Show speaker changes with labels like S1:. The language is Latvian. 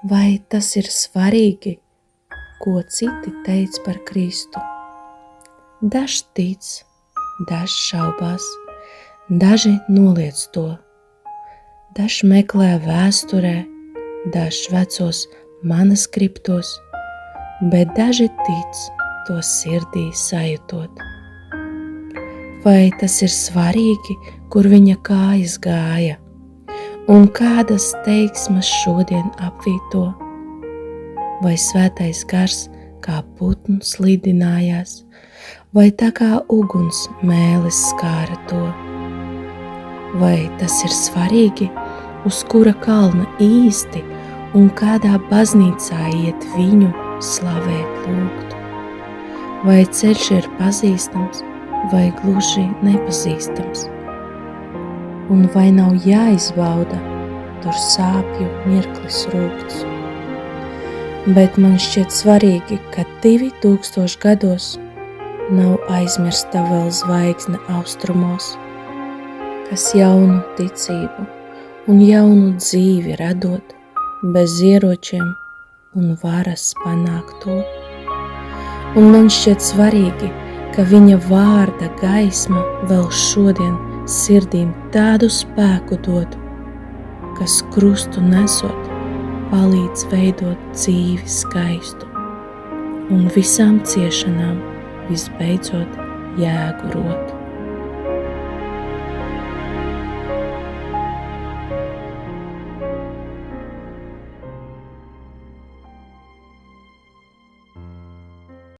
S1: Vai tas ir svarīgi, ko citi teica par Kristu? Daži tic, daži šaubās, daži noliedz to. Daži meklē vēsturē, daži vecos manuskriptos, bet daži tic to sirdī sajūtot. Vai tas ir svarīgi, kur viņa kājas gāja, un kādas teiksmas šodien apvīto? Vai svētais gars kā putns slidinājās, vai tā kā uguns mēlis skāra to? Vai tas ir svarīgi, uz kura kalna īsti un kādā baznīcā iet viņu slavēt lūgt? Vai ceļš ir pazīstams vai gluži nepazīstams? Un vai nav jāizbauda tur sāpju mirklis rūgts? Bet man šķiet svarīgi, ka 2000 gados nav aizmirsta vēl zvaigzne austrumos, kas jaunu ticību un jaunu dzīvi radot, bez ieročiem un varas panākt to. Un man šķiet svarīgi, ka viņa vārda gaisma vēl šodien sirdīm tādu spēku dod, kas krustu nesot palīdz veidot dzīvi skaistu un visām ciešanām visbeidzot jēgu rot.